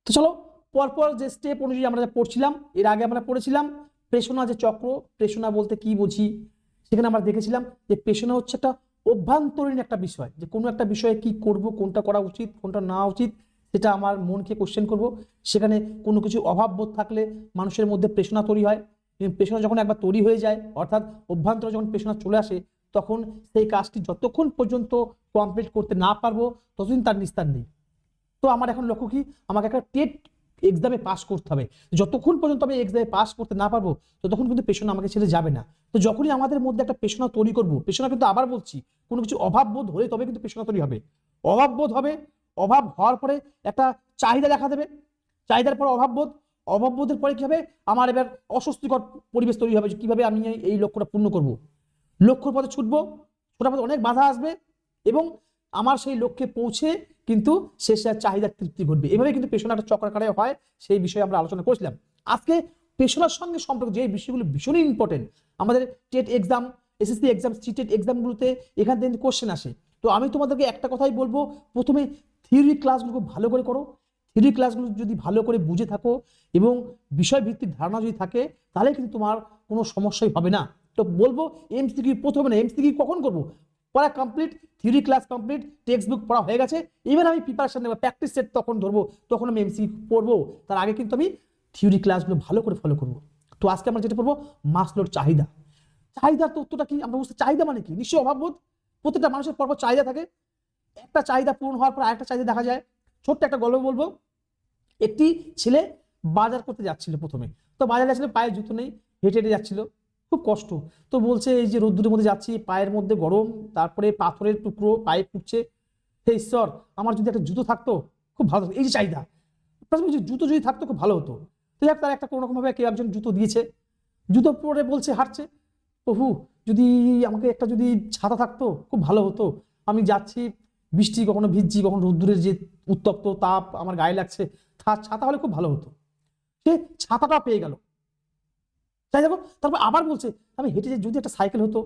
তো চলো পরপর যে স্টেপ অনুযায়ী আমরা পড়ছিলাম, এর আগে আমরা পড়েছিলাম প্রেষণা যে চক্র। প্রেষণা বলতে কি বুঝি, সেখানে আমরা দেখেছিলাম যে প্রেষণা হচ্ছে একটা অভ্যন্তরীণ একটা বিষয়, যে কোনো একটা বিষয়ে কি করব, কোনটা করা উচিত কোনটা না উচিত, সেটা আমার মনকে কোশ্চেন করব। সেখানে কোনো কিছু অভাববোধ থাকলে মানুষের মধ্যে প্রেষণা তৈরি হয়, এবং প্রেষণা যখন একবার তৈরি হয়ে যায়, অর্থাৎ অভ্যন্তরে যখন প্রেষণা চলে আসে, তখন সেই কাজটি যতক্ষণ পর্যন্ত কমপ্লিট করতে না পারবো ততদিন তার নিস্তার নেই। তো আমার এখন লক্ষ্য কি, আমাকে একটা টেট এক্সামে পাস করতে হবে। যতক্ষণ পর্যন্ত আমি এক্সামে পাস করতে না পারবো ততক্ষণ কিন্তু পেশনা আমাকে ছেড়ে যাবে না। তো যখনই আমাদের মধ্যে একটা পেশনা তৈরি করবো, পেশনা কিন্তু আবার বলছি কোনো কিছু অভাব বোধ হলে তবে কিন্তু পেশনা তৈরি হবে। অভাব বোধ হবে, অভাব হওয়ার পরে একটা চাহিদা দেখা দেবে, চাহিদার পর অভাববোধ, অভাববোধের পরে কি হবে, আমার এবার অস্বস্তিকর পরিবেশ তৈরি হবে যে কিভাবে আমি এই লক্ষ্যটা পূর্ণ করব। লক্ষ্যর পথে ছুটবো, ছোটার পথে অনেক বাধা আসবে, এবং আমার সেই লক্ষ্যে পৌঁছে কিন্তু শেষে চাহিদার তৃপ্তি ঘটবে। এভাবে কিন্তু পেশনা একটা চক্রাকারে হয়, সেই বিষয়ে আমরা আলোচনা করেছিলাম। আজকে পেশনার সঙ্গে সম্পর্ক যে বিষয়গুলো ভীষণই ইম্পর্টেন্ট, আমাদের TET exam, SSC exam, CTET এক্সামগুলোতে এখান থেকে কোশ্চেন আসে। তো আমি তোমাদেরকে একটা কথাই বলবো, প্রথমে থিওরি ক্লাসগুলো খুব ভালো করে করো। থিওরি ক্লাসগুলো যদি ভালো করে বুঝে থাকো এবং বিষয়ভিত্তিক ধারণা যদি থাকে, তাহলে কিন্তু তোমার কোনো সমস্যাই হবে না। তো বলবো এমসিকিউ প্রথমে না, এমসিকিউ কখন করবো, পড়া complete, theory class complete, text book পড়া হয়ে গেছে, এবার আমি প্রিপারেশন নেবো, প্র্যাকটিস সেট তখন ধরবো, তখন আমি এমসিকিউ পড়বো। তার আগে কিন্তু আমি থিওরি ক্লাসগুলো ভালো করে ফলো করবো। তো আজকে আমরা যেটা পড়বো, মাসলোর চাহিদা। চাহিদার তত্ত্বটা কি আমরা বুঝতে, চাহিদা মানে কি, নিশ্চয়ই অভাববোধ। প্রত্যেকটা মানুষের পরপর চাহিদা থাকে, একটা চাহিদা পূরণ হওয়ার পর আরেকটা চাহিদা দেখা যায়। ছোট্ট একটা গল্প বলবো। একটি ছেলে বাজার করতে যাচ্ছিল, প্রথমে তো বাজারে যাচ্ছিল, পায়ে জুতো নেই, হেঁটে হেঁটে যাচ্ছিল, খুব কষ্ট। তো বলছে এই যে রোদ্দুরের মধ্যে যাচ্ছি, পায়ের মধ্যে গরম, তারপরে পাথরের টুকরো পায়ে ফুটছে, হে ঈশ্বর আমার যদি একটা জুতো থাকতো খুব ভালো হতো। এই যে চাহিদা, জুতো যদি থাকতো খুব ভালো হতো। তো যাক, তার একটা কোনো রকম ভাবে কেউ একজন জুতো দিয়েছে, জুতো পরে বলছে, হাঁটছে, প্রভু যদি আমাকে একটা যদি ছাতা থাকতো খুব ভালো হতো, আমি যাচ্ছি, বৃষ্টি কখনো ভিজছি, কখনো রোদ্দুরের যে উত্তপ্ত তাপ আমার গায়ে লাগছে, ছাতা হলে খুব ভালো হতো। সে ছাতাটা পেয়ে গেল, তাই দেখো। তারপর আবার বলছে আমি হেঁটে যে যদি একটা সাইকেল হতো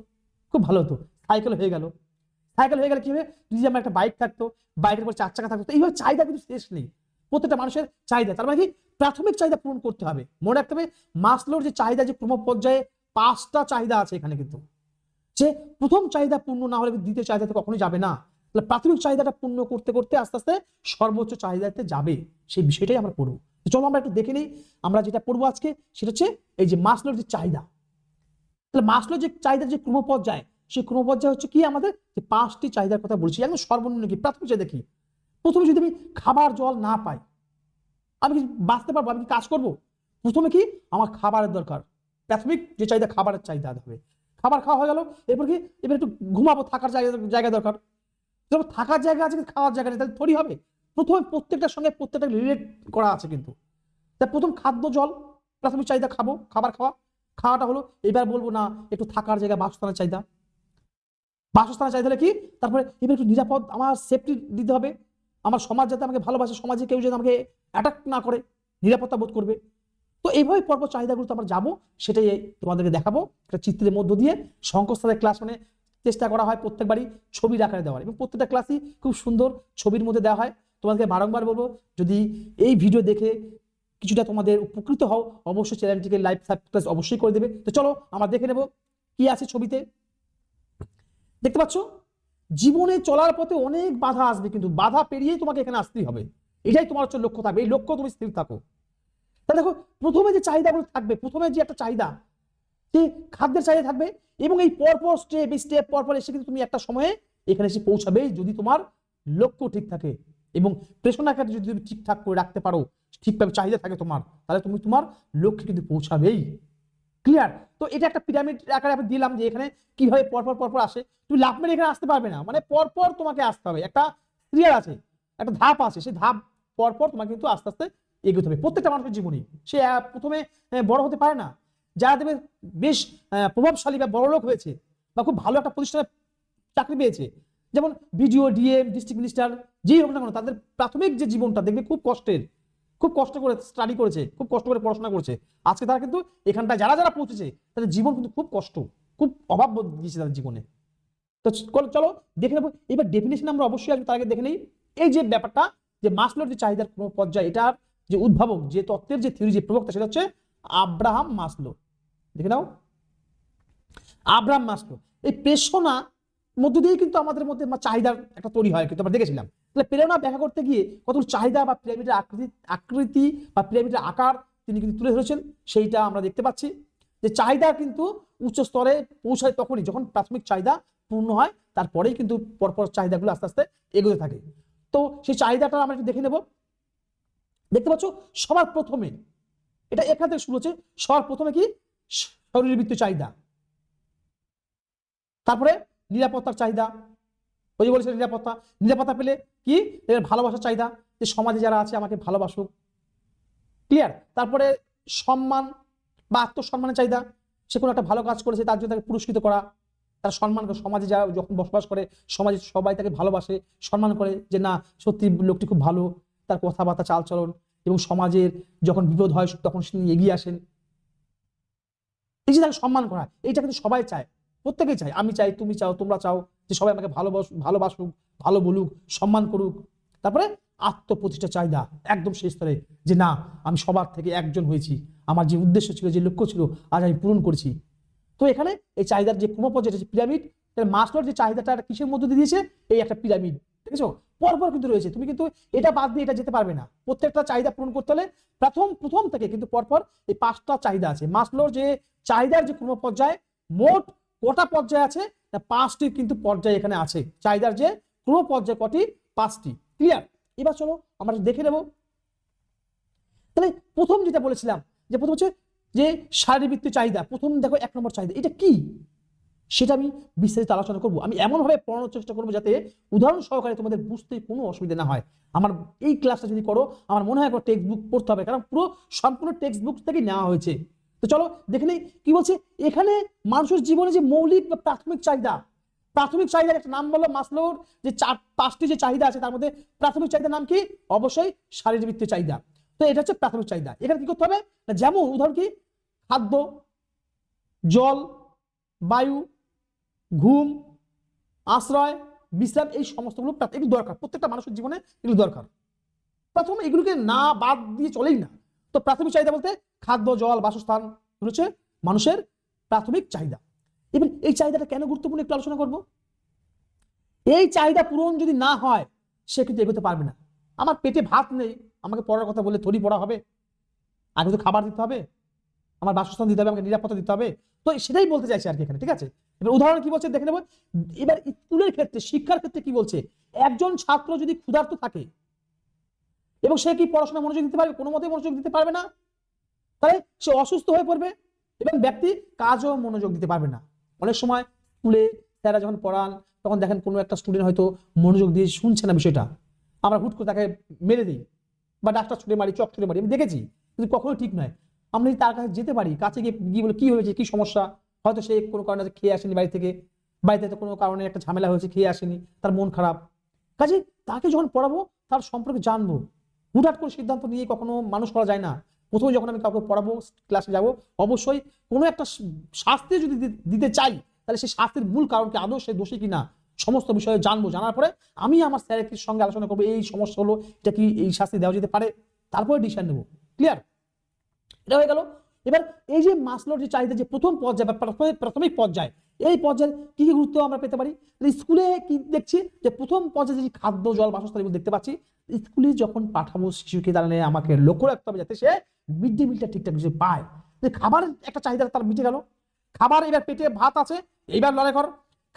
খুব ভালো হতো, সাইকেল হয়ে গেল। সাইকেল হয়ে গেলে কি হবে, যদি আমার একটা বাইক থাকতো, বাইকের পর চার চাকা থাকতো। এইভাবে চাহিদা কিন্তু শেষ নেই, প্রত্যেকটা মানুষের চাহিদা। তার মানে কি, প্রাথমিক চাহিদা পূরণ করতে হবে। মনে রাখতে হবে মাসলোর যে চাহিদা, যে ক্রম পর্যায়ে 5টা চাহিদা আছে এখানে, কিন্তু যে প্রথম চাহিদা পূর্ণ না হলে দ্বিতীয় চাহিদাতে কখনোই যাবে না। তাহলে প্রাথমিক চাহিদাটা পূর্ণ করতে করতে আস্তে আস্তে সর্বোচ্চ চাহিদাতে যাবে, সেই বিষয়টাই আমরা পড়বো। চলো আমরা একটু দেখে নিই, আমরা যেটা পড়বো আজকে সেটা হচ্ছে এই যে মাসলোর যে চাহিদা। তাহলে মাসলোর যে চাহিদার যে ক্রমপর্যায়, সেই ক্রমপর্যায় হচ্ছে কি, আমাদের যে 5টি চাহিদার কথা বলছি, একদম সর্বনিম্ন কি প্রাথমিক চাহিদা কি। প্রথমে যদি আমি খাবার জল না পাই, আমি কি বাঁচতে পারবো, আমি কি কাজ করবো? প্রথমে কি, আমার খাবারের দরকার, প্রাথমিক যে চাহিদা খাবারের চাহিদা হবে। খাবার খাওয়া হয়ে গেল, এরপর কি, এবার একটু ঘুমাবো, থাকার জায়গা দরকার। যখন থাকার জায়গা আছে কিন্তু খাওয়ার জায়গা নেই, তাহলে থরি হবে। প্রথমে প্রত্যেকটার সঙ্গে প্রত্যেকটা রিলেট করা আছে কিন্তু। তাই প্রথম খাদ্য জল, প্রাথমিক চাহিদা, খাবো, খাবার খাওয়া, খাওয়াটা হলো। এবার বলবো না, একটু থাকার জায়গা, বাসস্থানের চাহিদা, বাসস্থানের চাহিদা হলে কি, তারপরে এবার একটু নিরাপদ, আমার সেফটি দিতে হবে, আমার সমাজ যাতে আমাকে ভালোবাসে, সমাজে কেউ যেন আমাকে অ্যাটাক না করে, নিরাপত্তা বোধ করবে। তো এইভাবে পরপর চাহিদাগুলো তো আমরা যাবো, সেটাই তোমাদেরকে দেখাবো একটা চিত্রের মধ্য দিয়ে। শঙ্করস্থানের ক্লাস মানে চেষ্টা করা হয় প্রত্যেকবারই ছবির আকারে দেওয়ার, এবং প্রত্যেকটা ক্লাসই খুব সুন্দর ছবির মধ্যে দেওয়া হয়। তোমাদেরকে বারংবার বলবো, যদি এই ভিডিও দেখে কিছুটা তোমাদের উপকৃত হও, অবশ্যই চ্যানেলটিকে লাইক সাবস্ক্রাইব অবশ্যই করে দেবে। তো চলো আমরা দেখে নেব কি আছে ছবিতে। দেখতে পাচ্ছ, জীবনে চলার পথে অনেক বাধা আসবে, কিন্তু বাধা পেরিয়েই তোমাকে এখানে আসতেই হবে। এটাই তোমার হচ্ছে লক্ষ্য থাকবে, এই লক্ষ্য তুমি স্থির থাকো। তাহলে দেখো, প্রথমে যে চাহিদাগুলো থাকবে, প্রথমে যে একটা চাহিদা, যে খাদ্যের চাহিদা থাকবে, এবং এই পরপর স্টেপ স্টেপ পরপর এসে কিন্তু তুমি একটা সময়ে এখানে এসে পৌঁছাবেই, যদি তোমার লক্ষ্য ঠিক থাকে এবং প্রেষণাকে যদি তুমি ঠিকঠাক করে রাখতে পারো, ঠিকভাবে চাহিদা থাকে তোমার, তাহলে তুমি তোমার লক্ষ্যে কিন্তু পৌঁছাবেই। ক্লিয়ার? তো এটা একটা পিরামিড আকারে আমি দিলাম, যে এখানে কিভাবে পরপর পরপর আসে। তুমি লাভ মেরে এখানে আসতে পারবে না, মানে পরপর তোমাকে আসতে হবে, একটা সিরিয়াল আছে, একটা ধাপ আছে, সেই ধাপ পরপর তোমাকে কিন্তু আস্তে আস্তে এগোতে হবে। প্রত্যেকটা মানুষের জীবনে সে প্রথমে বড় হতে পারে না। যারা দেবে বেশ প্রভাবশালী বা বড়লোক হয়েছে, বা খুব ভালো একটা প্রতিষ্ঠানে চাকরি পেয়েছে, যেমন বিডিও, ডিএম, ডিস্ট্রিক্ট মিনিস্টার, যেই হোক না কেন, তাদের প্রাথমিক যে জীবনটা দেখবে খুব কষ্টের, খুব কষ্ট করে স্টাডি করেছে, খুব কষ্ট করে পড়াশোনা করেছে। আজকে তারা কিন্তু এখানটা যারা যারা পৌঁছেছে, তাদের জীবন কিন্তু খুব কষ্ট, খুব অভাব দিয়েছে তাদের জীবনে। তো চলো দেখে নেবো। এবার ডেফিনেশন আমরা অবশ্যই আসবো, তার আগে দেখে নেই এই যে ব্যাপারটা, যে মাসলোর যে চাহিদার কোনো পর্যায়ে, এটার যে উদ্ভাবক, যে তত্ত্বের যে থিওরি, যে প্রবক্তা, সেটা হচ্ছে আব্রাহাম মাসলো। দেখে নাও, আব্রাহাম মাসলো। এই প্রেষণা মধ্য দিয়ে কিন্তু আমাদের মধ্যে চাহিদার একটা তৈরি হয়, কিন্তু আমরা দেখেছিলাম। তাহলে প্রেরণা ব্যাখ্যা করতে গিয়ে কতগুলো চাহিদা বা পিরামিডের আকৃতি বা পিরামিডের আকার তিনি কিন্তু তুলে ধরেছেন, সেইটা আমরা দেখতে পাচ্ছি। যে চাহিদা কিন্তু উচ্চ স্তরে পৌঁছায় তখনই যখন প্রাথমিক চাহিদা পূর্ণ হয়, তারপরেই কিন্তু পরপর চাহিদাগুলো আস্তে আস্তে এগোতে থাকে। তো সেই চাহিদাটা আমরা একটু দেখে নেব। দেখতে পাচ্ছ সবার প্রথমে, এটা এখান থেকে শুরু হচ্ছে, সবার প্রথমে কি শরীরবৃত্তীয় চাহিদা, তারপরে নিরাপত্তার চাহিদা, ওই যে বলেছে নিরাপত্তা, নিরাপত্তা পেলে কি ভালোবাসার চাহিদা, যে সমাজে যারা আছে আমাকে ভালোবাসুক, ক্লিয়ার। তারপরে সম্মান বা আত্মসম্মানের চাহিদা, সে কোনো একটা ভালো কাজ করেছে তার জন্য তাকে পুরস্কৃত করা, তার সম্মান, সমাজে যারা যখন বসবাস করে সমাজে সবাই তাকে ভালোবাসে, সম্মান করে, যে না সত্যি লোকটি খুব ভালো, তার কথাবার্তা চালচলন, এবং সমাজের যখন বিপদ হয় তখন তিনি এগিয়ে আসেন, এই যে তাকে সম্মান করা, এইটা কিন্তু সবাই চায়, প্রত্যেকেই চায়, আমি চাই, তুমি চাও, তোমরা চাও, যে সবাই আমাকে ভালোবাসুক, ভালো বলুক, সম্মান করুক। তারপরে আত্মপ্রতিষ্ঠা চাহিদা, একদম সেই স্তরে, যে না আমি সবার থেকে একজন হয়েছি, আমার যে উদ্দেশ্য ছিল, যে লক্ষ্য ছিল, আজ আমি পূরণ করেছি। তো এখানে এই চাহিদার যে ক্রমপর্যায়ে যে পিরামিড, মাসলোর যে চাহিদাটা কিসের মধ্যে দিয়ে দিয়েছে, এই একটা পিরামিড, ঠিক আছে, পরপর কিন্তু রয়েছে। তুমি কিন্তু এটা বাদ দিয়ে এটা যেতে পারবে না। প্রত্যেকটা চাহিদা পূরণ করতে হলে প্রথম থেকে কিন্তু পরপর এই 5টা চাহিদা আছে। মাসলোর যে চাহিদার যে ক্রমপর্যায়, মোট কটা পর্যায় আছে, 5টি কিন্তু পর্যায় এখানে আছে। চাহিদার যে ক্রমপর্যায় কটি, 5টি, ক্লিয়ার। এবার চলো আমরা দেখে নেব। তাহলে প্রথম যেটা বলেছিলাম, যে প্রথম হচ্ছে যে শারীরবৃত্তীয় চাহিদা, প্রথম দেখো 1 নম্বর চাহিদা, এটা কি সেটা আমি বিস্তারিত আলোচনা করব। আমি এমন ভাবে পড়ানোর চেষ্টা করবো যাতে উদাহরণ সহকারে তোমাদের বুঝতে কোনো অসুবিধা না হয়। আমার এই ক্লাসটা যদি করো, আমার মনে হয় টেক্সট বুক পড়তে হবে, কারণ পুরো সম্পূর্ণ টেক্সট বুক থেকে নেওয়া হয়েছে। তো চলো দেখে নেই কি বলছে এখানে। মানুষের জীবনে যে মৌলিক বা প্রাথমিক চাহিদা, প্রাথমিক চাহিদার একটা নাম বললো মাসলোর, যে 5টি যে চাহিদা আছে তার মধ্যে প্রাথমিক চাহিদার নাম কি, অবশ্যই শারীরবৃত্তীয় চাহিদা। তো এটা হচ্ছে প্রাথমিক চাহিদা। এখানে কি করতে হবে, যেমন উদাহরণ কি, খাদ্য, জল, বায়ু, ঘুম, আশ্রয়, বিশ্রাম, এই সমস্তগুলো এগুলো দরকার, প্রত্যেকটা মানুষের জীবনে এগুলো দরকার। প্রথম এগুলোকে না বাদ দিয়ে চলেই না। তো প্রাথমিক চাহিদা বলতে খাদ্য, জল, বাসস্থান হচ্ছে মানুষের প্রাথমিক চাহিদা। এবার এই চাহিদাটা কেন গুরুত্বপূর্ণ একটু আলোচনা করব। এই চাহিদা পূরণ যদি না হয়, সে কিন্তু এগোতে পারবে না। আমার পেটে ভাত নেই, আমাকে পড়ার কথা বলে থরি পড়া হবে? আগে তো খাবার দিতে হবে, আমার বাসস্থান দিতে হবে, আমাকে নিরাপত্তা দিতে হবে। তো সেটাই বলতে চাইছি আর কি এখানে, ঠিক আছে। এবার উদাহরণ কি বলছে দেখে নেব। এবার স্কুলের ক্ষেত্রে, শিক্ষার ক্ষেত্রে কি বলছে, একজন ছাত্র যদি ক্ষুধার্ত থাকে এবং সে কি পড়াশোনা মনোযোগ দিতে পারবে? কোনো মতেই মনোযোগ দিতে পারবে না। তাহলে সে অসুস্থ হয়ে পড়বে এবং ব্যক্তি কাজও মনোযোগ দিতে পারবে না। অনেক সময় স্কুলে স্যারা যখন পড়ান তখন দেখেন কোনো একটা স্টুডেন্ট হয়তো মনোযোগ দিয়ে শুনছে না বিষয়টা, আমরা হুট করে তাকে মেরে দিই বা ডাক্তার ছুটে মারি, চক ছুটে মারি, আমি দেখেছি, কিন্তু কখনো ঠিক নয়। আমরা যদি তার কাছে যেতে পারি, কাছে গিয়ে বলে কি হয়েছে, কি সমস্যা, হয়তো সে কোনো কারণে খেয়ে আসেনি বাড়ি থেকে, বাড়িতে কোনো কারণে একটা ঝামেলা হয়েছে, খেয়ে আসেনি, তার মন খারাপ, কাজে তাকে যখন পড়াবো তার সম্পর্কে জানবো। হুটহাট করে সিদ্ধান্ত নিয়ে কখনো মানুষ করা যায় না। প্রথমে যখন আমি কাউকে পড়াবো, ক্লাসে যাব, অবশ্যই কোনো একটা শাস্তি যদি দিতে চাই, তাহলে সেই শাস্তির মূল কারণ কি, আদৌ সে দোষী কিনা, সমস্ত বিষয়ে জানবো। জানার পরে আমি আমার স্যারের সঙ্গে আলোচনা করবো, এই সমস্যা হলো, এটা কি এই শাস্তি দেওয়া যেতে পারে, তারপরে ডিসিশন নেবো। ক্লিয়ার? এটা হয়ে গেল। এবার এই যে মাসলোর যে চাহিদা, যে প্রথম পর্যায় বা প্রাথমিক পর্যায়, এই পর্যায়ে কি কি গুরুত্ব আমরা পেতে পারি? স্কুলে কি দেখছি, যে প্রথম পর্যায়ে যে খাদ্য, জল, বাসস্থান এগুলো দেখতে পাচ্ছি। স্কুলে যখন পাঠাবো শিশুকে, তাহলে আমাকে লক্ষ্য রাখতে হবে যাতে সে মিড ডে মিলটা ঠিকঠাক যে পায়, যে খাবারের একটা চাহিদা তার মিটে গেল। খাবার, এবার পেটে ভাত আছে, এইবার লড়াই কর,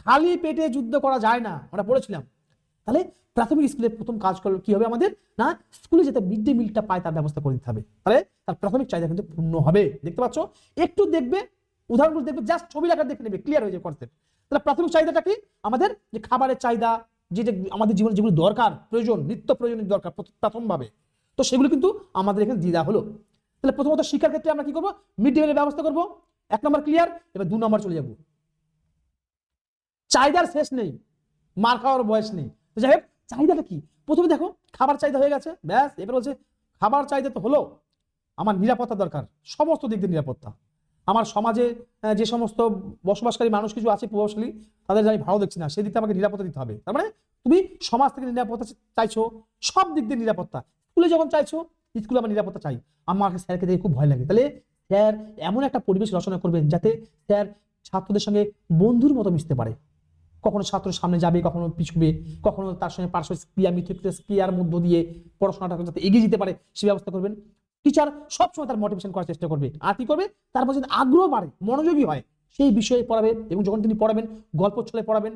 খালি পেটে যুদ্ধ করা যায় না, আমরা পড়েছিলাম। তাহলে প্রাথমিক স্কুলের প্রথম কাজ করলো কি হবে আমাদের, না স্কুলে যাতে মিড ডে মিলটা পায় তার ব্যবস্থা করে দিতে হবে, তাহলে তার প্রাথমিক চাহিদা কিন্তু পূর্ণ হবে। দেখতে পাচ্ছ, একটু দেখবে, উদাহরণগুলো দেখবে, জাস্ট ছবির আকার দেখে নেবে, ক্লিয়ার হয়ে যাবে কনসেপ্ট। তাহলে প্রাথমিক চাহিদাটা কি আমাদের, যে খাবারের চাহিদা, যেটা আমাদের জীবনে যেগুলো দরকার, প্রয়োজন, নিত্য প্রয়োজনীয় দরকার প্রথম ভাবে, তো সেগুলো কিন্তু আমাদের এখানে দিয়ে দেওয়া হলো। তাহলে প্রথমত শিক্ষার ক্ষেত্রে আমরা কি করবো, মিড ডে মিলের ব্যবস্থা করবো, 1 নম্বর ক্লিয়ার। এবার 2 নম্বর চলে যাবো, চাহিদার শেষ নেই, মার খাওয়ার বয়স নেই। তো যাই হোক, চাহিদাটা কি, প্রথমে দেখো খাবার চাহিদা হয়ে গেছে, ব্যাস। এবার বলছে খাবার চাহিদা তো হলো, আমার নিরাপত্তা দরকার, সমস্ত দিক দিয়ে নিরাপত্তা। আমার সমাজে যে সমস্ত বসবাসকারী মানুষ কিছু আছে প্রভাবশালী, তাদের আমি ভালো দেখছি না, সেদিকে আমাকে নিরাপত্তা দিতে হবে। তার মানে তুমি সমাজ থেকে নিরাপত্তা চাইছো, সব দিক দিয়ে নিরাপত্তা। স্কুলে যখন চাইছো, স্কুলে আমার নিরাপত্তা চাই, আমার স্যারকে দেখে খুব ভয় লাগে। তাহলে স্যার এমন একটা পরিবেশ রচনা করবেন যাতে স্যার ছাত্রদের সঙ্গে বন্ধুর মতো মিশতে পারে। কখনো ছাত্রের সামনে যাবে, কখনো পিছুবে, কখনো তার সঙ্গে পার্শ্ব ক্রিয়া মিথস্ক্রিয়া ক্রিয়ার মধ্য দিয়ে পড়াশোনাটা যাতে এগিয়ে যেতে পারে সে ব্যবস্থা করবেন। টিচার সবসময় তার মোটিভেশন করার চেষ্টা করবে। আর কি করবে, তারপর যদি আগ্রহ বাড়ে, মনোযোগী হয়, সেই বিষয়ে পড়াবেন। এবং যখন তিনি পড়াবেন, গল্প ছলে পড়াবেন,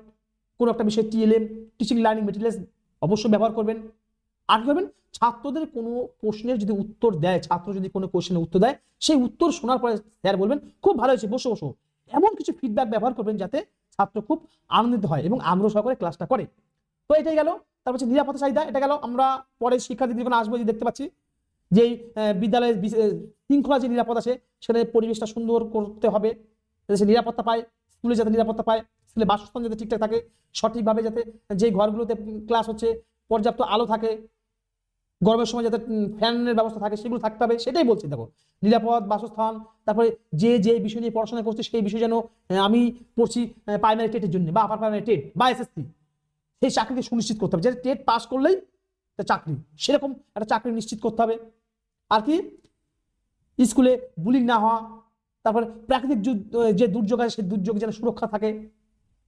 কোনো একটা বিষয়ে টিএলএম, টিচিং লার্নিং মেটেরিয়ালস অবশ্যই ব্যবহার করবেন। আর কি করবেন, ছাত্রদের কোনো প্রশ্নের যদি উত্তর দেয়, ছাত্র যদি কোনো কোশ্চেনের উত্তর দেয়, সেই উত্তর শোনার পরে স্যার বলবেন খুব ভালো হয়েছে, বসো বসো। এমন কিছু ফিডব্যাক ব্যবহার করবেন যাতে ছাত্র খুব আনন্দিত হয় এবং আগ্রহ সহকারে ক্লাসটা করে। তো এটাই গেল। তারপর হচ্ছে নিরাপত্তা চাহিদা, এটা গেল। আমরা পরে শিক্ষার্থী যখন আসবো যে দেখতে পাচ্ছি যে বিদ্যালয়ের শৃঙ্খলা যে নিরাপদ আছে, সেখানে পরিবেশটা সুন্দর করতে হবে, যাতে সে নিরাপত্তা পায়, স্কুলে যাতে নিরাপত্তা পায়, স্কুলে বাসস্থান যাতে ঠিকঠাক থাকে, সঠিকভাবে যাতে যে ঘরগুলোতে ক্লাস হচ্ছে পর্যাপ্ত আলো থাকে, গরমের সময় যাতে ফ্যানের ব্যবস্থা থাকে, সেগুলো থাকতে হবে। সেটাই বলছি। দেখো, নিরাপদ বাসস্থান, তারপরে যে যে বিষয় নিয়ে পড়াশোনা করছে সেই বিষয় যেন, আমি পড়ছি প্রাইমারি টেটের জন্য বা আপার প্রাইমারি টেট বা এসএসসি, সেই চাকরিকে সুনিশ্চিত করতে হবে, যে টেট পাস করলেই চাকরি, সেরকম একটা চাকরি নিশ্চিত করতে হবে। আর কি, স্কুলে বুলিং না হওয়া, তারপরে প্রাকৃতিক যে দুর্যোগ আছে সেই দুর্যোগ যেন সুরক্ষা থাকে,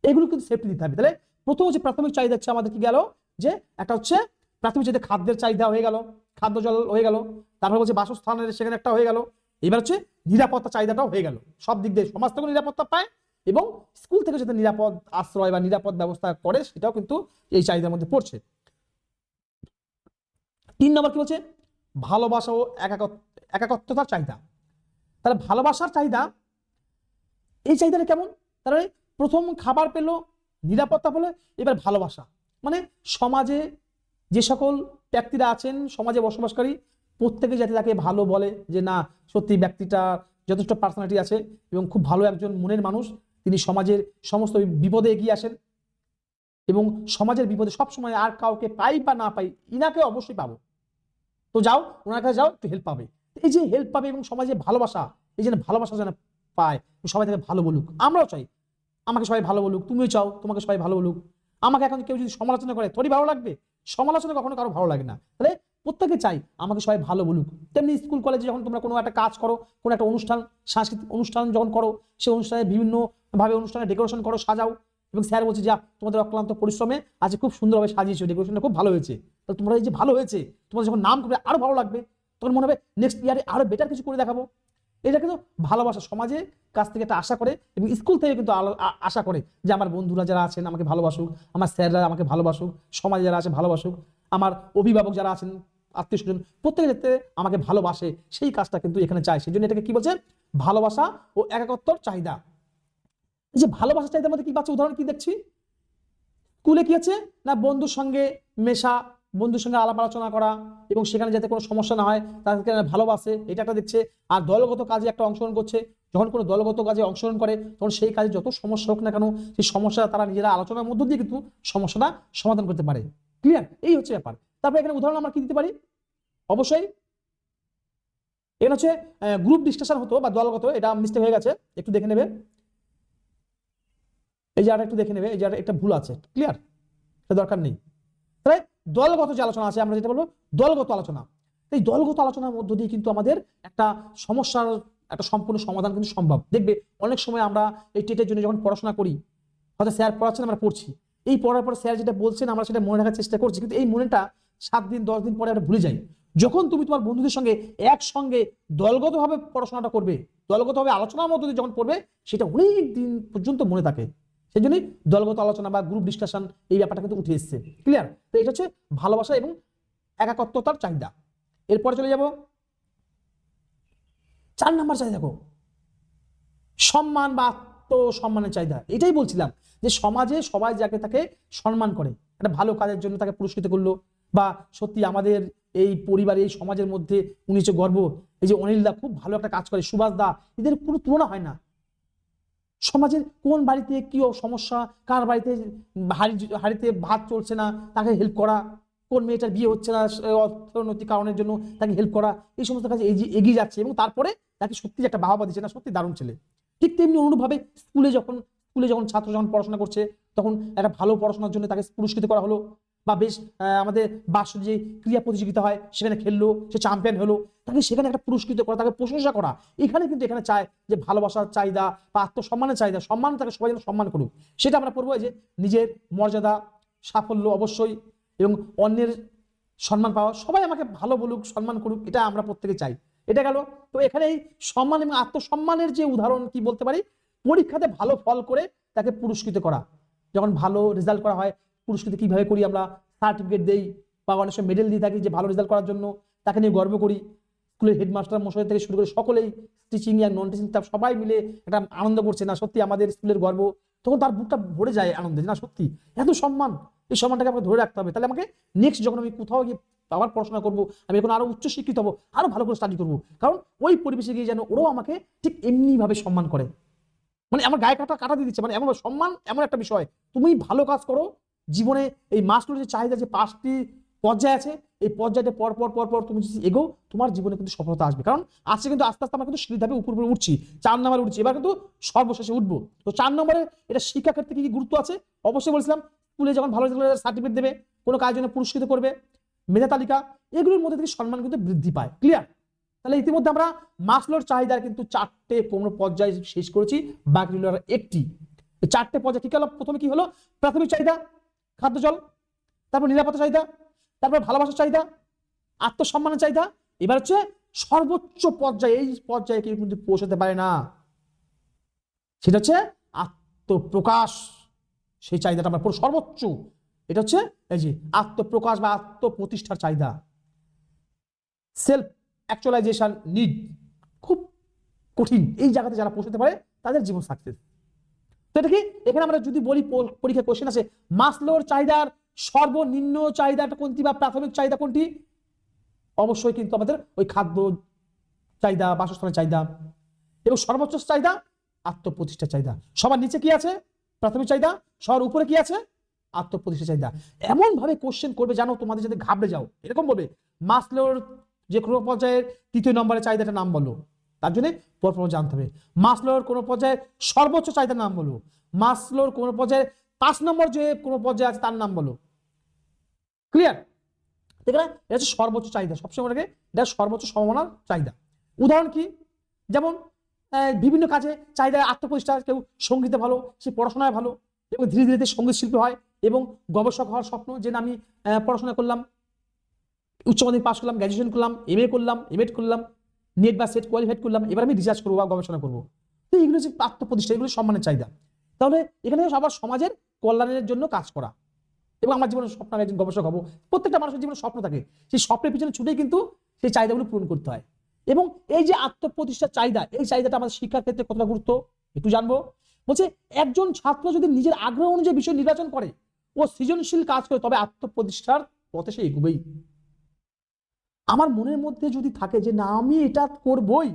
এগুলো কিন্তু সেফটি দিতে হবে। তাহলে প্রথম হচ্ছে প্রাথমিক চাহিদা হচ্ছে আমাদের কি গেল, যে একটা হচ্ছে প্রাথমিক চাহিদা, খাদ্যের চাহিদা হয়ে গেল, খাদ্য জল হয়ে গেল, তারপরে হচ্ছে বাসস্থানের সেখানে একটা হয়ে গেল। এবার হচ্ছে নিরাপত্তা চাহিদাটাও হয়ে গেল। সব দিক দিয়ে সমাজ থেকে নিরাপত্তা পায় এবং স্কুল থেকে যাতে নিরাপদ আশ্রয় বা নিরাপদ ব্যবস্থা করে, সেটাও কিন্তু এই চাহিদার মধ্যে পড়ছে। 3 নম্বর কি বলছে, ভালোবাসা ও একাত্মতার চাহিদা। তাহলে ভালোবাসার চাহিদা, এই চাহিদাটা কেমন, তাহলে প্রথম খাবার পেলো, নিরাপত্তা পেলো, এবার ভালোবাসা। মানে সমাজে যে সকল ব্যক্তিরা আছেন, সমাজে বসবাসকারী প্রত্যেকে যাতে তাকে ভালো বলে, যে না সত্যি ব্যক্তিটা যথেষ্ট পার্সোনালিটি আছে এবং খুব ভালো একজন মনের মানুষ, তিনি সমাজের সমস্ত বিপদে এগিয়ে আসেন এবং সমাজের বিপদে সবসময়, আর কাউকে পাই বা না পাই, ইনাকে অবশ্যই পাবো, তো যাও ওনার কাছে যাও, একটু হেল্প পাবে। এই যে হেল্প পাবে এবং সমাজে ভালোবাসা, এই যে ভালোবাসা যেন পায়, সবাই তাকে ভালো বলুক। আমরাও চাই আমাকে সবাই ভালো বলুক, তুমিও চাও তোমাকে সবাই ভালো বলুক। আমাকে এখন কেউ যদি সমালোচনা করে, তোরই ভালো লাগবে? সমালোচনা কখনো কারো ভালো লাগে না। তাহলে প্রত্যেকে চাই আমাকে সবাই ভালো বলুক। তেমনি স্কুল কলেজে যখন তোমরা কোনো একটা কাজ করো, কোনো একটা অনুষ্ঠান, সাংস্কৃতিক অনুষ্ঠান যখন করো, সেই অনুষ্ঠানে বিভিন্ন ভাবে অনুষ্ঠানে ডেকোরেশন করো, সাজাও, এবং স্যার বলছে যা তোমাদের অক্লান্ত পরিশ্রমে আজ খুব সুন্দরভাবে সাজিয়েছো, ডেকোরেশনটা খুব ভালো হয়েছে। তাহলে তোমরা এই যে ভালো হয়েছে, তোমাদের যখন নাম করবে আরো ভালো লাগবে, তখন মনে হবে নেক্সট ইয়ারে আরো বেটার কিছু করে দেখাবো। এটা কিন্তু ভালোবাসা, সমাজের কাছ থেকে একটা আশা করে এবং স্কুল থেকে কিন্তু আশা করে যে আমার বন্ধুরা যারা আছেন আমাকে ভালোবাসুক, আমার স্যাররা আমাকে ভালোবাসুক, সমাজে যারা আছে ভালোবাসুক, আমার অভিভাবক যারা আছেন, আত্মীয় স্বজন, প্রত্যেকের ক্ষেত্রে আমাকে ভালোবাসে, সেই কাজটা কিন্তু এখানে চাই। সেই জন্য এটাকে কি বলছে, ভালোবাসা ও একাত্মতার চাহিদা। এই যে ভালোবাসার চাহিদার মধ্যে কি পাচ্ছে, উদাহরণ কি দেখছি, স্কুলে কি আছে না, বন্ধুর সঙ্গে মেশা, বন্ধুর সঙ্গে আলাপ আলোচনা করা এবং সেখানে যাতে কোনো সমস্যা না হয় তাদেরকে ভালোবাসে, এটা একটা দেখছে। আর দলগত কাজে একটা অংশগ্রহণ করছে, যখন কোনো দলগত কাজে অংশগ্রহণ করে তখন সেই কাজে যত সমস্যা হোক না কেন, সেই সমস্যা তারা নিজেরা আলোচনার মধ্য দিয়ে কিন্তু সমস্যাটা সমাধান করতে পারে। ক্লিয়ার? এই হচ্ছে ব্যাপার। তারপরে এখানে উদাহরণ আমরা কি দিতে পারি, অবশ্যই এখানে হচ্ছে গ্রুপ ডিসকাশন হতো বা দলগত, এটা মিস্টেক হয়ে গেছে, একটু দেখে নেবে। এই যে আর একটু দেখে নেবে, এই যে একটা ভুল আছে। ক্লিয়ার? এটা দরকার নেই। তাহলে দলগত যে আলোচনা আছে, আমরা যেটা বলবো দলগত আলোচনা, এই দলগত আলোচনার মধ্য দিয়ে কিন্তু আমাদের একটা সমস্যার একটা সম্পূর্ণ সমাধান কিন্তু সম্ভব। দেখবে অনেক সময় আমরা এই টেটের জন্য যখন পড়াশোনা করি, হয়তো স্যার পড়াচ্ছেন, আমরা পড়ছি, এই পড়ার পর স্যার যেটা বলছেন আমরা সেটা মনে রাখার চেষ্টা করছি, কিন্তু এই মনেটা 7 দিন 10 দিন পরে আমরা ভুলে যাই। যখন তুমি তোমার বন্ধুদের সঙ্গে একসঙ্গে দলগতভাবে পড়াশোনাটা করবে, দলগতভাবে আলোচনার মধ্য দিয়ে যখন পড়বে, সেটা অনেক দিন পর্যন্ত মনে থাকে। সেই জন্যই দলগত আলোচনা বা গ্রুপ ডিসকাশন এই ব্যাপারটা কিন্তু উঠে এসছে। ক্লিয়ার? তো এটা হচ্ছে ভালোবাসা এবং একাত্মতার চাহিদা। এরপরে চলে যাব 4 নাম্বার চাহিদা, দেখো সম্মান বা আত্মসম্মানের চাহিদা। এটাই বলছিলাম যে সমাজে সবাই যাকে তাকে সম্মান করে, একটা ভালো কাজের জন্য তাকে পুরস্কৃত করলো, বা সত্যি আমাদের এই পরিবারে এই সমাজের মধ্যে উনি হচ্ছে গর্ব, এই যে অনিল দা খুব ভালো একটা কাজ করে, সুভাষ দা, এদের কোনো তুলনা হয় না। সমাজের কোন বাড়িতে কি সমস্যা, কার বাড়িতে হাড়িতে ভাত চলছে না তাকে হেল্প করা, কোন মেয়েটার বিয়ে হচ্ছে না অর্থনৈতিক কারণের জন্য তাকে হেল্প করা, এই সমস্ত কাজে এগিয়ে যাচ্ছে এবং তারপরে তাকে সত্যি একটা বাহবা দিচ্ছে, না সত্যি দারুণ ছেলে। ঠিক তেমনি অনুরূপভাবে স্কুলে যখন ছাত্র যখন পড়াশোনা করছে, তখন একটা ভালো পড়াশোনার জন্য তাকে পুরস্কৃত করা হলো, বা বেশ আমাদের বাৎসরিক যে ক্রীড়া প্রতিযোগিতা হয় সেখানে খেললো, সে চ্যাম্পিয়ন হলো, তাকে সেখানে একটা পুরস্কৃত করা, তাকে প্রশংসা করা। এখানে কিন্তু এখানে চায় যে ভালোবাসার চাহিদা বা আত্মসম্মানের চাহিদা, সম্মান, তাকে সবাই যেন সম্মান করুক, সেটা আমরা করবো। যে নিজের মর্যাদা, সাফল্য অবশ্যই, এবং অন্যের সম্মান পাওয়া, সবাই আমাকে ভালো বলুক, সম্মান করুক, এটা আমরা প্রত্যেকে চাই। এটা গেল। তো এখানে এই সম্মান এবং আত্মসম্মানের যে উদাহরণ কি বলতে পারি, পরীক্ষাতে ভালো ফল করে তাকে পুরস্কৃত করা। যখন ভালো রেজাল্ট করা হয়, পুরস্কৃত কিভাবে করি আমরা, সার্টিফিকেট দেই বা অনেক সময় মেডেল দিয়ে থাকি যে ভালো রেজাল্ট করার জন্য, তাকে নিয়ে গর্ব করি। স্কুলের হেডমাস্টার মশাই থেকে শুরু করে সকলেই, টিচিং আর নন টিচিং স্টাফ সবাই মিলে একটা আনন্দ করছে, না সত্যি আমাদের স্কুলের গর্ব, তখন তার বুকটা ভরে যায় আনন্দে, না সত্যি এত সম্মান, এই সম্মানটাকে আমাকে ধরে রাখতে হবে। তাহলে আমাকে নেক্সট যখন আমি কোথাও গিয়ে আবার পড়াশোনা করবো, আমি এখন আরো উচ্চ শিক্ষিত হবো, আরো ভালো করে স্টাডি করবো, কারণ ওই পরিবেশে গিয়ে যেন ওরাও আমাকে ঠিক এমনি ভাবে সম্মান করে, মানে আমার গায়ে কাটা দিয়ে দিচ্ছে, মানে এমন সম্মান এমন একটা বিষয়, তুমি ভালো কাজ করো জীবনে। এই মাসলোর যে চাহিদা, যে 5টি পর্যায় আছে, এই পর্যায়টা পর পর পর পর তুমি যদি এগো, তোমার জীবনে কিন্তু সফলতা আসবে। কারণ আজকে কিন্তু আস্তে আস্তে আমরা কিন্তু সিঁড়ি ধাপে উপর উপরে উঠছি, 4 নম্বরে উঠছি, এবার কিন্তু সর্বশেষে উঠবো। তো 4 নম্বরে এটা শিক্ষা ক্ষেত্রে কি গুরুত্ব আছে, অবশ্যই বলছিলাম। স্কুলে যখন ভালো সার্টিফিকেট দেবে, কোনো কাজের জন্য পুরস্কৃত করবে, মেধা তালিকা, এগুলোর মধ্যে থেকে সম্মান কিন্তু বৃদ্ধি পায়। ক্লিয়ার? তাহলে ইতিমধ্যে আমরা মাসলোর চাহিদার কিন্তু 4টে কোনো পর্যায় শেষ করেছি, বাকি হলো একটি। 4টে পর্যায় কি হলো? প্রথমে কি হলো? প্রাথমিক চাহিদা, খাদ্য জল, তারপর নিরাপত্তা চাহিদা, তারপর ভালোবাসার চাহিদা, আত্মসম্মানের চাহিদা। এবার হচ্ছে সর্বোচ্চ পর্যায়ে, এই পর্যায়ে কেউ কিন্তু পৌঁছাতে পারে না, সেটা হচ্ছে আত্মপ্রকাশ। সেই চাহিদাটা আমরা পুরো সর্বোচ্চ, এটা হচ্ছে এই যে আত্মপ্রকাশ বা আত্মপ্রতিষ্ঠার চাহিদা, সেলফ অ্যাকচুয়ালাইজেশন নিড। খুব কঠিন, এই জায়গাতে যারা পৌঁছাতে পারে তাদের জীবন সাকসেস। তো এটা কি, এখানে আমরা যদি বলি পরীক্ষা কোশ্চেন আছে, মাসলোর চাহিদার সর্বনিম্ন চাহিদাটা কোনটি বা প্রাথমিক চাহিদা কোনটি? অবশ্যই কিন্তু আমাদের ওই খাদ্য চাহিদা, বাসস্থানের চাহিদা, এবং সর্বোচ্চ চাহিদা আত্মপ্রতিষ্ঠার চাহিদা। সবার নিচে কি আছে? প্রাথমিক চাহিদা। সবার উপরে কি আছে? আত্মপ্রতিষ্ঠা চাহিদা। এমন ভাবে কোশ্চেন করবে জানো তোমাদের যাতে ঘাবড়ে যাও, এরকম বলবে মাসলোর যে কোনো পর্যায়ের 3য় নম্বরের চাহিদাটার নাম বলো, তার জন্য পরপর জানতে হবে। মাসলোর কোনো পর্যায়ে সর্বোচ্চ চাহিদার নাম বলো, মাসলোর কোনো পর্যায়ে 5 নম্বর যে কোনো পর্যায়ে আছে তার নাম বলো। ক্লিয়ার? ঠিক না? এটা হচ্ছে সর্বোচ্চ চাহিদা, সবসময় এটাকে এটা সর্বোচ্চ সম্ভাবনার চাহিদা। উদাহরণ কি? যেমন বিভিন্ন কাজে চাহিদা, আত্মপ্রতিষ্ঠা, কেউ সঙ্গীতে ভালো, সে পড়াশোনায় ভালো, এবং ধীরে ধীরে সঙ্গীত শিল্পী হয়, এবং গবেষক হওয়ার স্বপ্ন, যে আমি পড়াশোনা করলাম, উচ্চ মাধ্যমিক পাস করলাম, গ্র্যাজুয়েশন করলাম, MA করলাম, এমএড করলাম, নেট বা সেট কোয়ালিফাইড করলাম, এবার আমি রিসার্চ করবো বা গবেষণা করবো। তো এগুলো হচ্ছে আত্মপ্রতিষ্ঠা, এগুলো সম্মানের চাহিদা। তাহলে এখানে সবার সমাজের কল্যাণের জন্য কাজ করা, এবং আমার জীবনের স্বপ্ন আমি একজন গবেষক হবো। প্রত্যেকটা মানুষের জীবনে স্বপ্ন থাকে, সেই স্বপ্নের পিছনে ছুটেই কিন্তু সেই চাহিদাগুলো পূরণ করতে হয়। এবং এই যে আত্মপ্রতিষ্ঠার চাহিদা, এই চাহিদাটা আমাদের শিক্ষার ক্ষেত্রে কতটা গুরুত্ব একটু জানবো। বলছে একজন ছাত্র যদি নিজের আগ্রহ অনুযায়ী বিষয় নির্বাচন করে ও সৃজনশীল কাজ করে, তবে আত্মপ্রতিষ্ঠার পথে সে এগোবেই। আমার মনের মধ্যে যদি থাকে যে না আমি এটা করবই,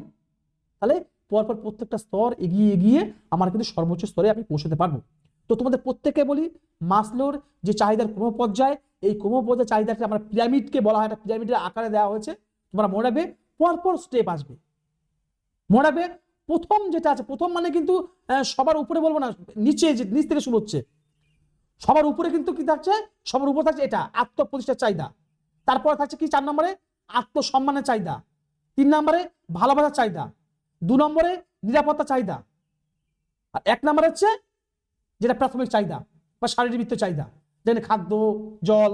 তাহলে পরপর প্রত্যেকটা স্তর এগিয়ে এগিয়ে আমার কিন্তু সর্বোচ্চ স্তরে আমি পৌঁছতে পারবো। তো তোমাদের প্রত্যেককে বলি, মাসলোর যে চাহিদার ক্রমপর্যায়, এই ক্রমপর্যায় চাহিদাকে আমরা পিরামিডকে বলা হয়, একটা পিরামিডের আকারে দেওয়া হয়েছে। তোমরা মনে রাখবে পরপর স্টেপ আসবে, মনে রাখবে প্রথম যেটা আছে, প্রথম মানে কিন্তু সবার উপরে বলবো না, নিচে, যে নিচ থেকে শুরু হচ্ছে, সবার উপরে কিন্তু কি থাকছে? সবার উপরে থাকছে এটা আত্মপ্রতিষ্ঠার চাহিদা। তারপরে থাকছে কি 4 নম্বরে? আত্মসম্মানের চাহিদা। 3 নম্বরে ভালোবাসার চাহিদা। 2 নম্বরে নিরাপত্তা চাহিদা। আর 1 নম্বরে হচ্ছে যেটা প্রাথমিক চাহিদা বা শারীরবৃত্তীয় চাহিদা, যেখানে খাদ্য, জল।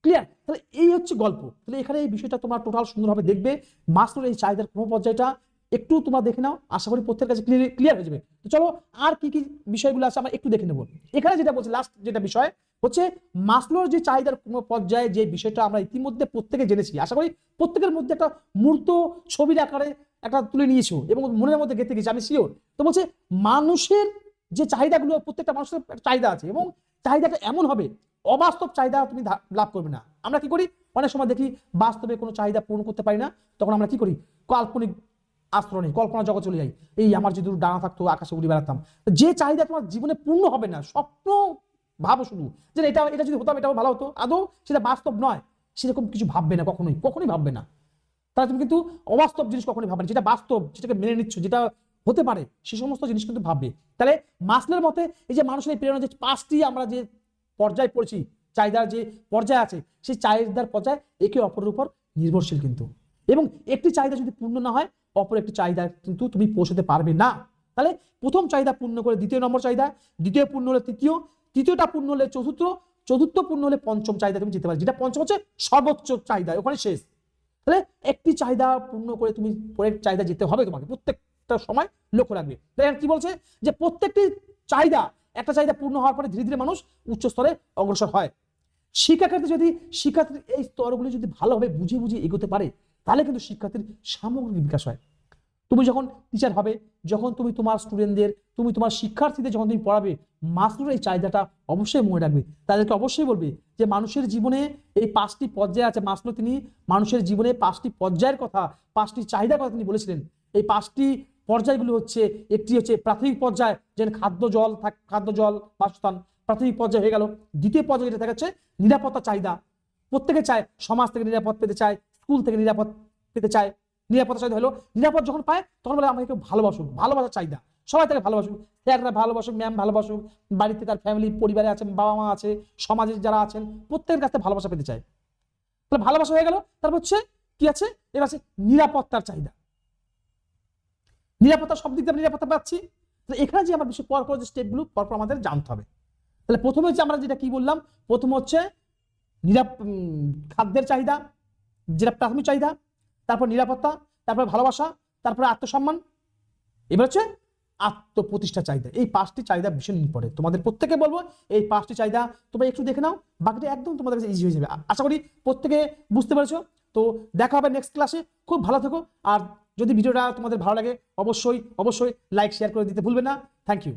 ক্লিয়ার? তাহলে এই হচ্ছে গল্প। তাহলে এখানে এই বিষয়টা তোমরা টোটাল সুন্দরভাবে দেখবে। মাসলোর এই চাহিদার ক্রমপর্যায়টা একটু তোমরা দেখে নাও, আশা করি প্রত্যেকের কাছে ক্লিয়ার হয়ে যাবে। তো চলো আর কি কি বিষয়গুলো আছে আমরা একটু দেখে নেব। এখানে যেটা বলছি, লাস্ট যেটা বিষয় হচ্ছে মাসলোর যে চাহিদার ক্রমপর্যায়ে যে বিষয়টা আমরা ইতিমধ্যে প্রত্যেকে জেনেছি, আশা করি প্রত্যেকের মধ্যে একটা মূর্ত ছবির আকারে একটা তুলে নিয়েছো এবং মনের মধ্যে গেঁথে গেছে, আমি শিওর। তো বলছে মানুষের যে চাহিদাগুলো, প্রত্যেকটা মানুষের চাহিদা আছে, এবং চাহিদাটা এমন হবে, অবাস্তব চাহিদা তুমি লাভ করবে না। আমরা কি করি, অনেক সময় দেখি বাস্তবে কোনো চাহিদা পূরণ করতে পারি না, তখন আমরা কি করি, কাল্পনিক আশ্রয়, কল্পনা জগৎ চলে যাই। এই আমার যদি ডানা থাকতো আকাশে উড়ে বেড়াতাম। যে চাহিদা তোমার জীবনে পূর্ণ হবে না, স্বপ্ন ভাবো শুধু, যে এটা এটা যদি হতাম এটাও ভালো হতো, আদৌ সেটা বাস্তব নয়, সেরকম কিছু ভাববে না, কখনোই ভাববে না। তারা তুমি কিন্তু অবাস্তব জিনিস কখনোই ভাববে না, যেটা বাস্তব, যেটাকে মেনে নিচ্ছ, যেটা হতে পারে, সে সমস্ত জিনিস কিন্তু ভাববে। তাহলে মাসলোর মতে এই যে মানুষের এই প্রেরণা, যে 5টি আমরা যে পর্যায় পড়েছি, চাহিদার যে পর্যায় আছে সেই চাহিদার পর্যায়ে একে অপরের উপর নির্ভরশীল কিন্তু। এবং একটি চাহিদা যদি পূর্ণ না হয় অপর একটি চাহিদা কিন্তু তুমি পৌঁছতে পারবে না। তাহলে প্রথম চাহিদা পূর্ণ করে দ্বিতীয় নম্বর চাহিদা, দ্বিতীয় পূর্ণ হলে তৃতীয়, তৃতীয়টা পূর্ণ হলে চতুর্থ, চতুর্থ পূর্ণ হলে পঞ্চম চাহিদা তুমি যেতে পারবে, যেটা পঞ্চম হচ্ছে সর্বোচ্চ চাহিদা, ওখানে শেষ। তাহলে একটি চাহিদা পূর্ণ করে তুমি পরের চাহিদা যেতে হবে তোমাকে, প্রত্যেকটা সময় লক্ষ্য রাখবে। তাই কি বলছে যে প্রত্যেকটি চাহিদা, একটা চাহিদা পূর্ণ হওয়ার পরে ধীরে ধীরে মানুষ উচ্চ স্তরে অগ্রসর হয়। শিক্ষাক্ষেত্রে যদি শিক্ষার্থীর এই স্তরগুলি যদি ভালোভাবে বুঝে বুঝে এগোতে পারে তাহলে কিন্তু শিক্ষার্থীর সামগ্রিক বিকাশ হয়। তুমি যখন টিচার হবে, যখন তুমি তোমার স্টুডেন্টদের, তুমি তোমার শিক্ষার্থীদের যখন তুমি পড়াবে, মাস্টারের এই চাহিদাটা অবশ্যই মনে রাখবে। তাদেরকে অবশ্যই বলবে যে মানুষের জীবনে এই 5টি পর্যায় আছে। মাসলো তিনি মানুষের জীবনে 5টি পর্যায়ের কথা, 5টি চাহিদার কথা তিনি বলেছিলেন। এই 5টি পর্যায়গুলো হচ্ছে, একটি হচ্ছে প্রাথমিক পর্যায়, যেন খাদ্য জল বাসস্থান, প্রাথমিক পর্যায় হয়ে গেল। দ্বিতীয় পর্যায়ে যেটা দেখাচ্ছে নিরাপত্তা চাহিদা, প্রত্যেকে চায় সমাজ থেকে নিরাপদ পেতে চায়, স্কুল থেকে নিরাপদ পেতে চায়। নিরাপত্তা চাহিদা হলো নিরাপদ যখন পায় তখন বলে আমাকে কেউ ভালোবাসুক, ভালোবাসার চাহিদা, সবাই তাকে ভালোবাসুক, স্যাররা ভালোবাসুক, ম্যাম ভালোবাসুক, বাড়িতে তার ফ্যামিলি পরিবারে আছেন, বাবা মা আছে, সমাজে যারা আছেন প্রত্যেকের কাছে ভালোবাসা পেতে চায়। তাহলে ভালোবাসা হয়ে গেল। তারপর হচ্ছে কি আছে, এবার আছে নিরাপত্তার চাহিদা। নিরাপত্তা সব দিক দিয়ে নিরাপত্তা পাচ্ছি। এখানে যে আমার বিষয় পরপর যে স্টেপগুলো পরপর আমাদের জানতে হবে। তাহলে প্রথমে হচ্ছে আমরা যেটা কি বললাম, প্রথম হচ্ছে খাদ্যের চাহিদা, যেটা প্রাথমিক চাহিদা, তারপর নিরাপত্তা, তারপর ভালোবাসা, তারপরে আত্মসম্মান, এবার হচ্ছে আত্মপ্রতিষ্ঠা চাহিদা। এই 5টি চাহিদা ভীষণ ইম্পর্টেন্ট। তোমাদের প্রত্যেকে বলবো এই 5টি চাহিদা তোমরা একটু দেখে নাও, বাকিটা একদম তোমাদের কাছে ইজি হয়ে যাবে। আশা করি প্রত্যেকে বুঝতে পেরেছো। তো দেখা হবে নেক্সট ক্লাসে। খুব ভালো থেকো। আর যদি ভিডিওটা তোমাদের ভালো লাগে অবশ্যই অবশ্যই লাইক শেয়ার করে দিতে ভুলবে না। Thank you.